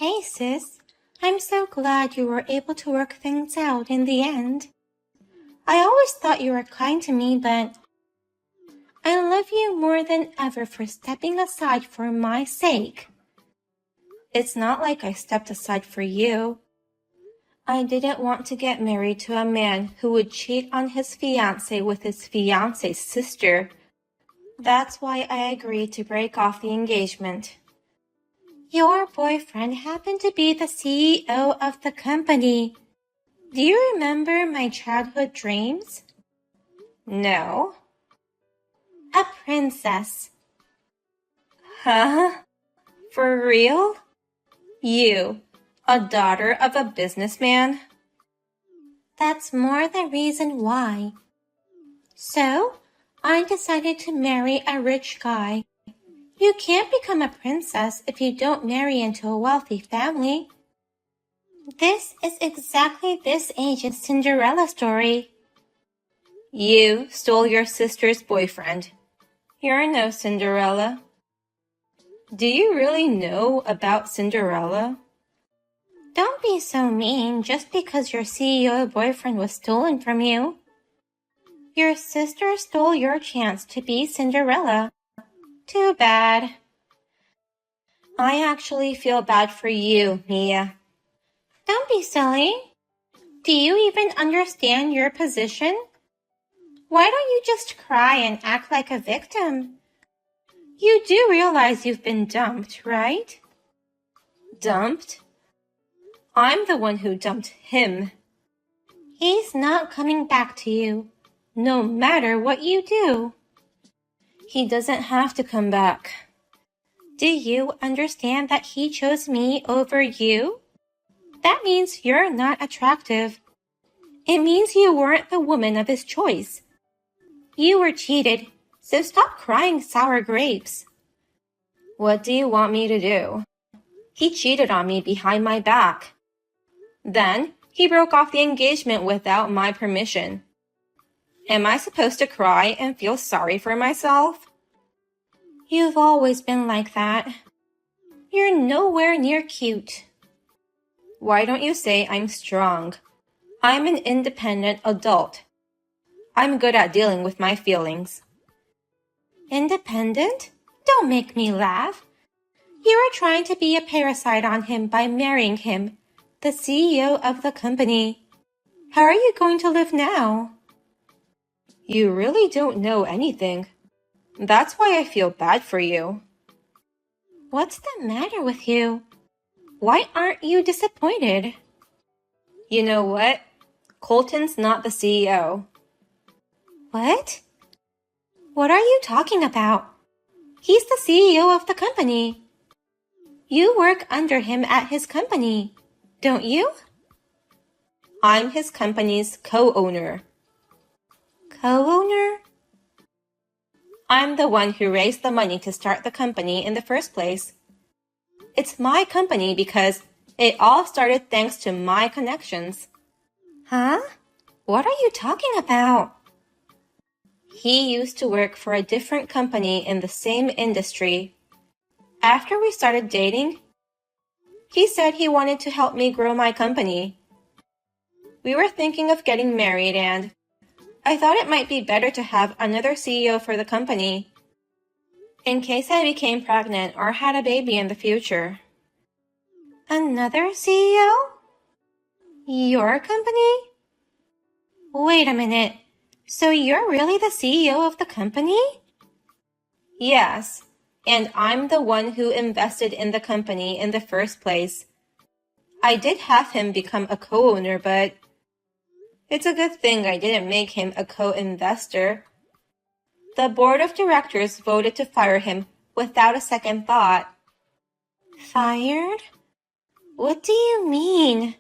Hey sis, I'm so glad you were able to work things out in the end. I always thought you were kind to me, but I love you more than ever for stepping aside for my sake. It's not like I stepped aside for you. I didn't want to get married to a man who would cheat on his fiancé with his fiancé's sister. That's why I agreed to break off the engagement. Your boyfriend happened to be the CEO of the company. Do you remember my childhood dreams? No. A princess. Huh? For real? You, a daughter of a businessman? That's more the reason why. So, I decided to marry a rich guy. You can't become a princess if you don't marry into a wealthy family. This is exactly this age's Cinderella story. You stole your sister's boyfriend. You're no Cinderella. Do you really know about Cinderella? Don't be so mean just because your CEO boyfriend was stolen from you. Your sister stole your chance to be Cinderella. Too bad. I actually feel bad for you, Mia. Don't be silly. Do you even understand your position? Why don't you just cry and act like a victim? You do realize you've been dumped, right? Dumped? I'm the one who dumped him. He's not coming back to you, no matter what you do. He doesn't have to come back. Do you understand that he chose me over you? That means you're not attractive. It means you weren't the woman of his choice. You were cheated, so stop crying sour grapes. What do you want me to do? He cheated on me behind my back. Then he broke off the engagement without my permission. Am I supposed to cry and feel sorry for myself? You've always been like that. You're nowhere near cute. Why don't you say I'm strong? I'm an independent adult. I'm good at dealing with my feelings. Independent? Don't make me laugh. You are trying to be a parasite on him by marrying him, the CEO of the company. How are you going to live now? You really don't know anything. That's why I feel bad for you. What's the matter with you? Why aren't you disappointed? You know what? Colton's not the CEO. What? What are you talking about? He's the CEO of the company. You work under him at his company, don't you? I'm his company's co-owner. Co-owner? I'm the one who raised the money to start the company in the first place. It's my company because it all started thanks to my connections. Huh? What are you talking about? He used to work for a different company in the same industry. After we started dating, he said he wanted to help me grow my company. We were thinking of getting married and I thought it might be better to have another CEO for the company, in case I became pregnant or had a baby in the future. Another CEO? Your company? Wait a minute. So you're really the CEO of the company? Yes, and I'm the one who invested in the company in the first place. I did have him become a co-owner, but it's a good thing I didn't make him a co-investor. The board of directors voted to fire him without a second thought. Fired? What do you mean?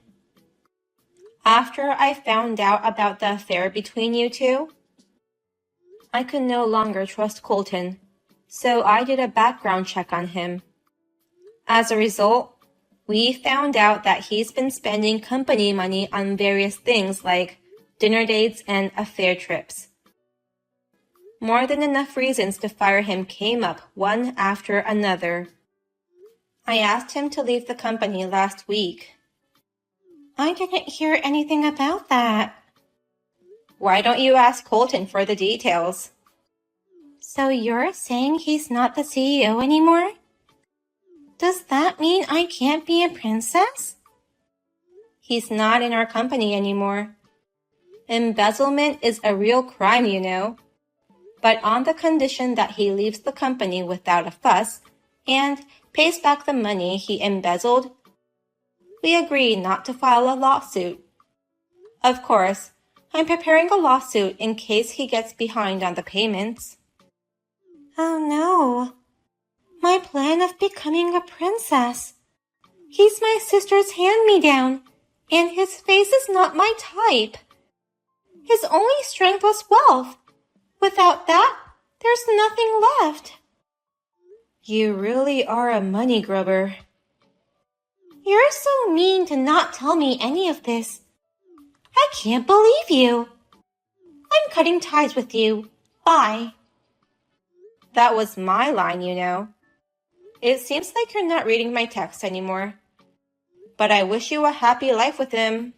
After I found out about the affair between you two, I could no longer trust Colton, so I did a background check on him. As a result, we found out that he's been spending company money on various things like dinner dates and affair trips. More than enough reasons to fire him came up one after another. I asked him to leave the company last week. I didn't hear anything about that. Why don't you ask Colton for the details? So you're saying he's not the CEO anymore? Does that mean I can't be a princess? He's not in our company anymore. Embezzlement is a real crime, you know. But on the condition that he leaves the company without a fuss and pays back the money he embezzled, we agree not to file a lawsuit. Of course, I'm preparing a lawsuit in case he gets behind on the payments. Oh no. My plan of becoming a princess. He's my sister's hand-me-down, and his face is not my type. His only strength was wealth. Without that, there's nothing left. You really are a money grubber. You're so mean to not tell me any of this. I can't believe you. I'm cutting ties with you. Bye. That was my line, you know. It seems like you're not reading my text anymore. But I wish you a happy life with him.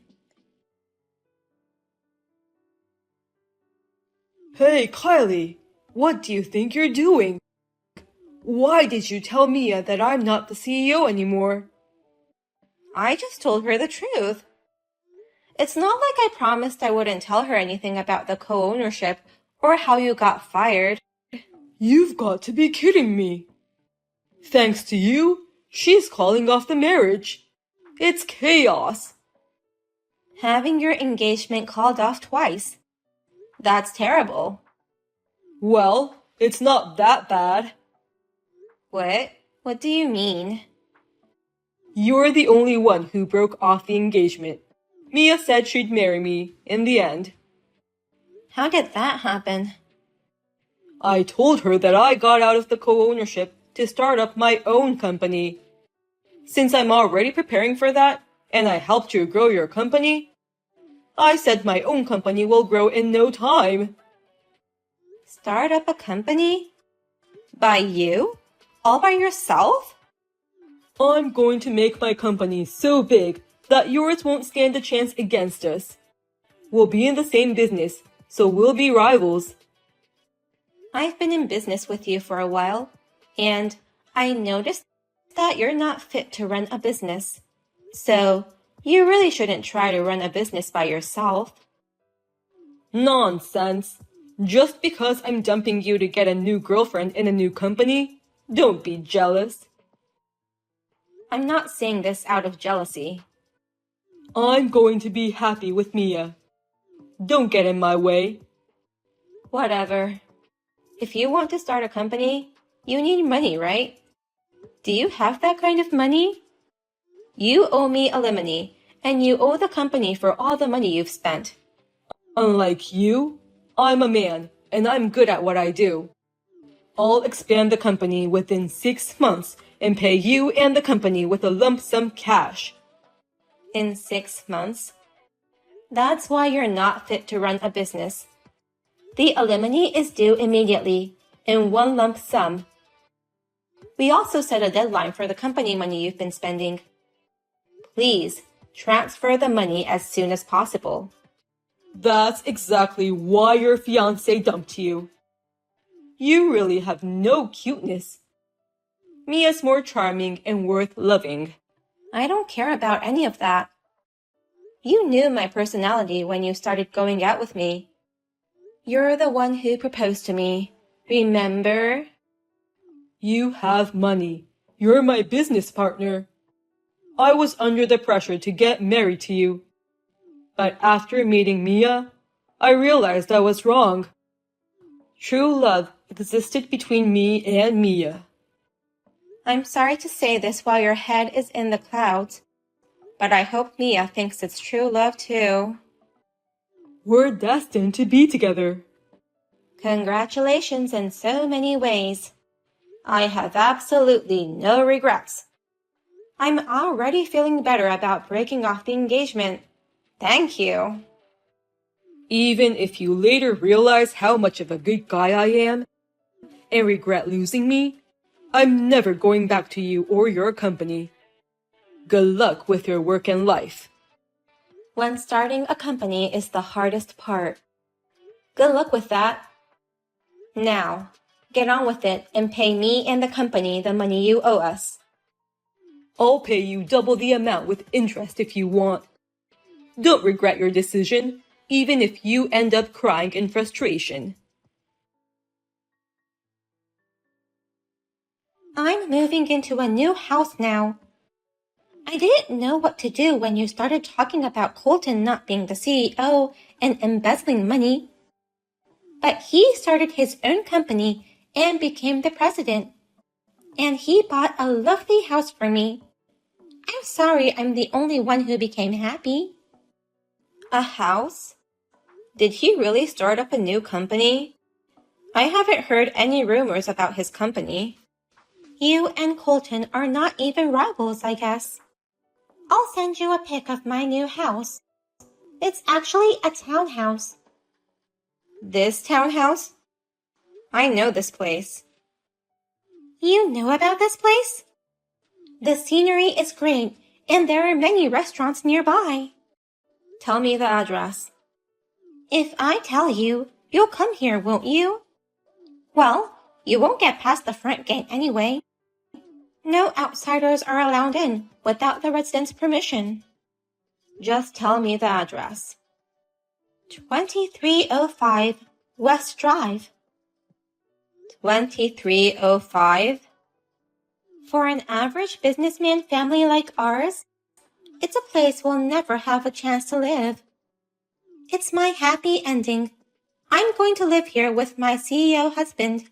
Hey, Kylie, what do you think you're doing? Why did you tell Mia that I'm not the CEO anymore? I just told her the truth. It's not like I promised I wouldn't tell her anything about the co-ownership or how you got fired. You've got to be kidding me. Thanks to you, she's calling off the marriage. It's chaos. Having your engagement called off twice. That's terrible. Well, it's not that bad. What? What do you mean? You're the only one who broke off the engagement. Mia said she'd marry me in the end. How did that happen? I told her that I got out of the co-ownership to start up my own company. Since I'm already preparing for that, and I helped you grow your company, I said my own company will grow in no time. Start up a company? By you? All by yourself? I'm going to make my company so big that yours won't stand a chance against us. We'll be in the same business, so we'll be rivals. I've been in business with you for a while, and I noticed that you're not fit to run a business. So, you really shouldn't try to run a business by yourself. Nonsense. Just because I'm dumping you to get a new girlfriend in a new company, don't be jealous. I'm not saying this out of jealousy. I'm going to be happy with Mia. Don't get in my way. Whatever. If you want to start a company, you need money, right? Do you have that kind of money? You owe me alimony, and you owe the company for all the money you've spent. Unlike you, I'm a man, and I'm good at what I do. I'll expand the company within 6 months and pay you and the company with a lump sum cash. In 6 months? That's why you're not fit to run a business. The alimony is due immediately, in one lump sum. We also set a deadline for the company money you've been spending. Please, transfer the money as soon as possible. That's exactly why your fiancé dumped you. You really have no cuteness. Mia's more charming and worth loving. I don't care about any of that. You knew my personality when you started going out with me. You're the one who proposed to me, remember? You have money. You're my business partner. I was under the pressure to get married to you. But after meeting Mia, I realized I was wrong. True love existed between me and Mia. I'm sorry to say this while your head is in the clouds, but I hope Mia thinks it's true love too. We're destined to be together. Congratulations in so many ways. I have absolutely no regrets. I'm already feeling better about breaking off the engagement. Thank you. Even if you later realize how much of a good guy I am and regret losing me, I'm never going back to you or your company. Good luck with your work and life. When starting a company is the hardest part. Good luck with that. Now, get on with it and pay me and the company the money you owe us. I'll pay you double the amount with interest if you want. Don't regret your decision, even if you end up crying in frustration. I'm moving into a new house now. I didn't know what to do when you started talking about Colton not being the CEO and embezzling money. But he started his own company and became the president. And he bought a lovely house for me. I'm sorry I'm the only one who became happy. A house? Did he really start up a new company? I haven't heard any rumors about his company. You and Colton are not even rivals, I guess. I'll send you a pic of my new house. It's actually a townhouse. This townhouse? I know this place. You know about this place? The scenery is great, and there are many restaurants nearby. Tell me the address. If I tell you, you'll come here, won't you? Well, you won't get past the front gate anyway. No outsiders are allowed in without the residents' permission. Just tell me the address. 2305 West Drive. 2305? For an average businessman family like ours, it's a place we'll never have a chance to live. It's my happy ending. I'm going to live here with my CEO husband.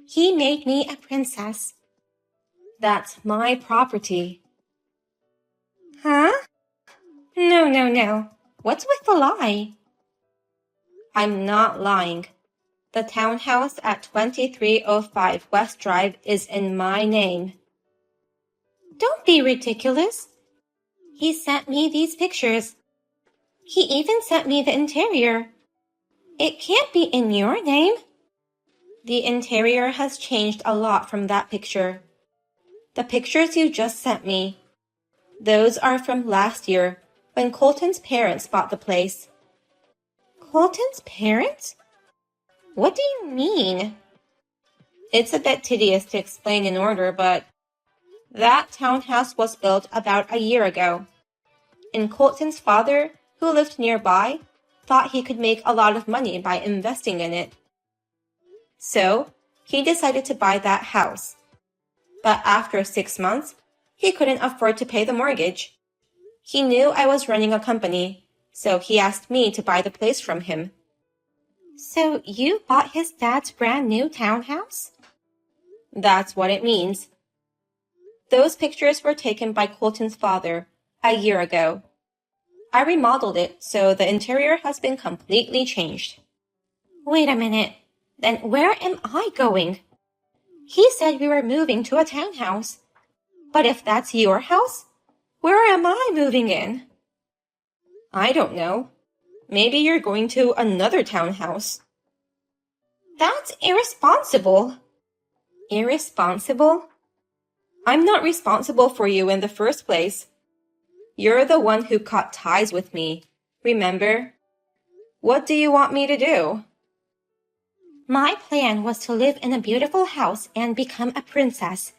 He made me a princess. That's my property. Huh? No. What's with the lie? I'm not lying. The townhouse at 2305 West Drive is in my name. Don't be ridiculous. He sent me these pictures. He even sent me the interior. It can't be in your name. The interior has changed a lot from that picture. The pictures you just sent me, those are from last year when Colton's parents bought the place. Colton's parents? What do you mean? It's a bit tedious to explain in order, but that townhouse was built about a year ago. And Colton's father, who lived nearby, thought he could make a lot of money by investing in it. So, he decided to buy that house. But after 6 months, he couldn't afford to pay the mortgage. He knew I was running a company, so he asked me to buy the place from him. So you bought his dad's brand new townhouse? That's what it means. Those pictures were taken by Colton's father a year ago. I remodeled it, so the interior has been completely changed. Wait a minute. Then where am I going? He said we were moving to a townhouse. But if that's your house, where am I moving in? I don't know. Maybe you're going to another townhouse. That's irresponsible. Irresponsible? I'm not responsible for you in the first place. You're the one who cut ties with me, remember? What do you want me to do? My plan was to live in a beautiful house and become a princess.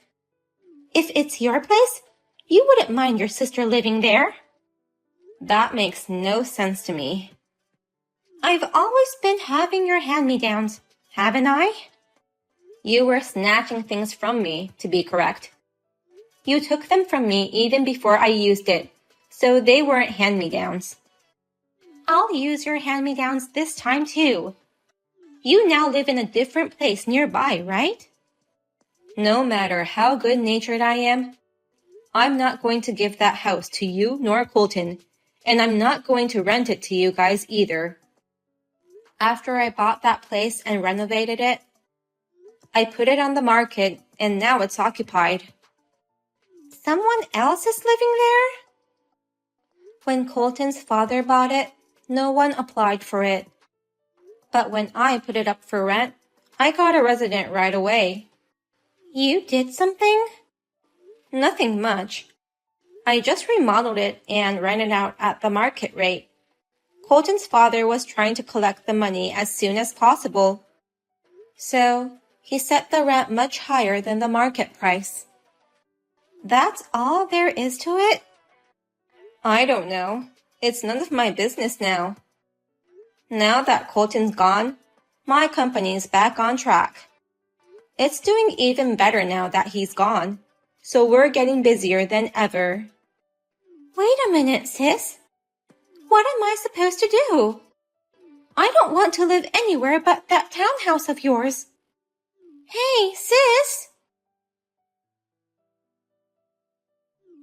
If it's your place, you wouldn't mind your sister living there. That makes no sense to me. I've always been having your hand-me-downs, haven't I? You were snatching things from me, to be correct. You took them from me even before I used it, so they weren't hand-me-downs. I'll use your hand-me-downs this time too. You now live in a different place nearby, right? No matter how good-natured I am, I'm not going to give that house to you nor Colton, and I'm not going to rent it to you guys either. After I bought that place and renovated it, I put it on the market and now it's occupied. Someone else is living there? When Colton's father bought it, no one applied for it. But when I put it up for rent, I got a resident right away. You did something? Nothing much. I just remodeled it and ran it out at the market rate. Colton's father was trying to collect the money as soon as possible. So, he set the rent much higher than the market price. That's all there is to it? I don't know. It's none of my business now. Now that Colton's gone, my company's back on track. It's doing even better now that he's gone, so we're getting busier than ever. Wait a minute, sis. What am I supposed to do? I don't want to live anywhere but that townhouse of yours. Hey, sis!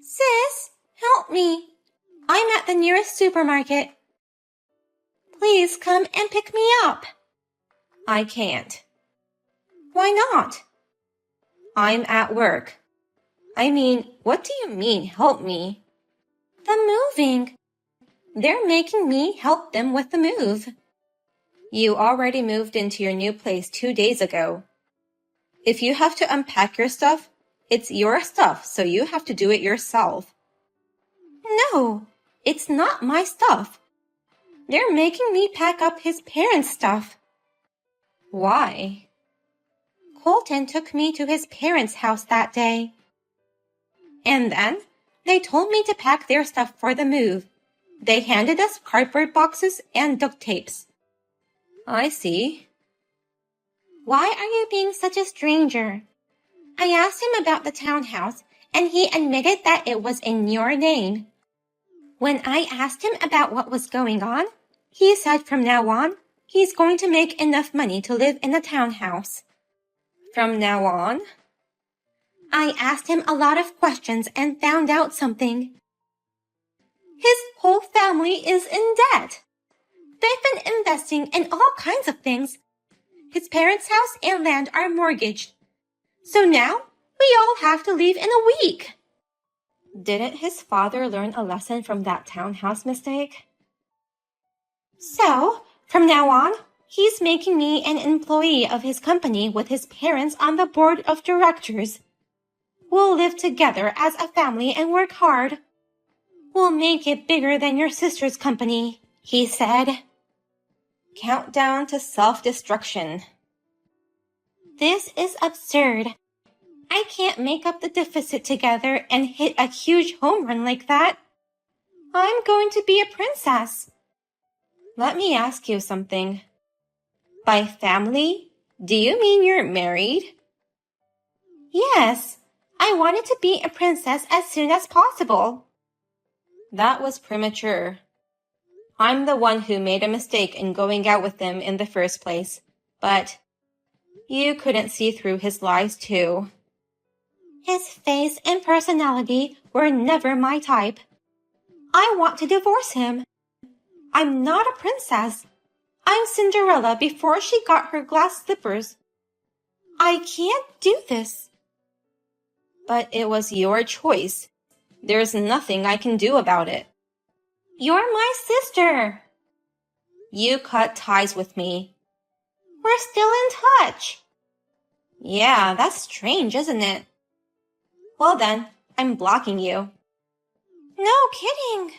Sis, help me. I'm at the nearest supermarket. Please come and pick me up. I can't. Why not? I'm at work. I mean, what do you mean, help me? The moving. They're making me help them with the move. You already moved into your new place 2 days ago. If you have to unpack your stuff, it's your stuff, so you have to do it yourself. No, it's not my stuff. They're making me pack up his parents' stuff. Why? Colton took me to his parents' house that day. And then they told me to pack their stuff for the move. They handed us cardboard boxes and duct tapes. I see. Why are you being such a stranger? I asked him about the townhouse, and he admitted that it was in your name. When I asked him about what was going on, he said from now on, he's going to make enough money to live in the townhouse. From now on? I asked him a lot of questions and found out something. His whole family is in debt. They've been investing in all kinds of things. His parents' house and land are mortgaged. So now we all have to leave in a week. Didn't his father learn a lesson from that townhouse mistake? So, from now on, he's making me an employee of his company with his parents on the board of directors. We'll live together as a family and work hard. We'll make it bigger than your sister's company, he said. Countdown to self-destruction. This is absurd. I can't make up the deficit together and hit a huge home run like that. I'm going to be a princess. Let me ask you something. By family, do you mean you're married? Yes, I wanted to be a princess as soon as possible. That was premature. I'm the one who made a mistake in going out with him in the first place, but you couldn't see through his lies too. His face and personality were never my type. I want to divorce him. I'm not a princess. I'm Cinderella before she got her glass slippers. I can't do this. But it was your choice. There's nothing I can do about it. You're my sister. You cut ties with me. We're still in touch. Yeah, that's strange, isn't it? Well then, I'm blocking you. No kidding.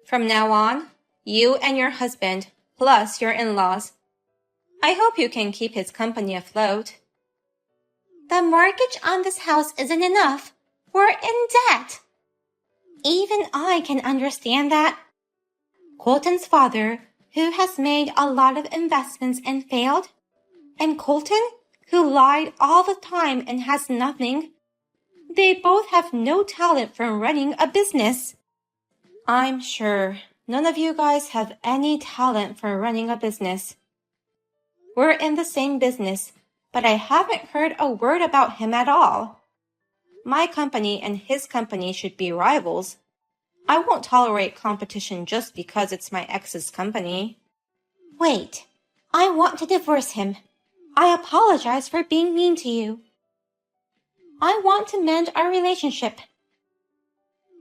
From now on, you and your husband, plus your in-laws. I hope you can keep his company afloat. The mortgage on this house isn't enough. We're in debt. Even I can understand that. Colton's father, who has made a lot of investments and failed, and Colton, who lied all the time and has nothing. They both have no talent for running a business. I'm sure none of you guys have any talent for running a business. We're in the same business, but I haven't heard a word about him at all. My company and his company should be rivals. I won't tolerate competition just because it's my ex's company. Wait, I want to divorce him. I apologize for being mean to you. I want to mend our relationship.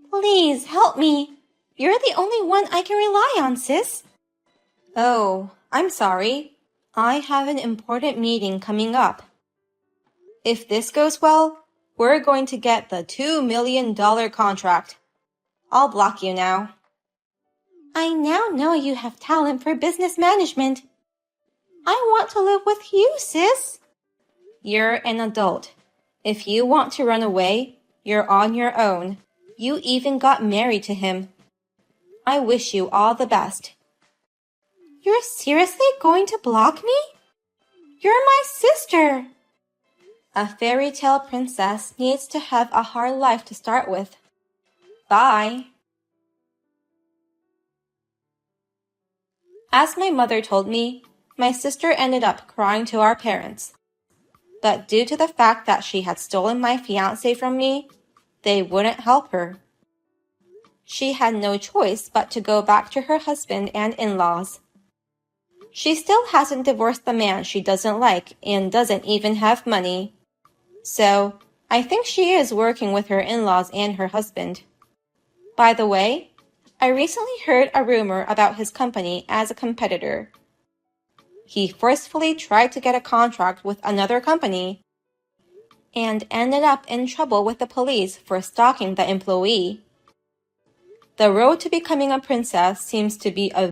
Please help me. You're the only one I can rely on, sis. Oh, I'm sorry. I have an important meeting coming up. If this goes well, we're going to get the $2 million contract. I'll block you now. I now know you have talent for business management. I want to live with you, sis. You're an adult. If you want to run away, you're on your own. You even got married to him. I wish you all the best. You're seriously going to block me? You're my sister. A fairy tale princess needs to have a hard life to start with. Bye. As my mother told me, my sister ended up crying to our parents. But due to the fact that she had stolen my fiancé from me, they wouldn't help her. She had no choice but to go back to her husband and in-laws. She still hasn't divorced the man she doesn't like and doesn't even have money. So, I think she is working with her in-laws and her husband. By the way, I recently heard a rumor about his company as a competitor. He forcefully tried to get a contract with another company and ended up in trouble with the police for stalking the employee. The road to becoming a princess seems to be a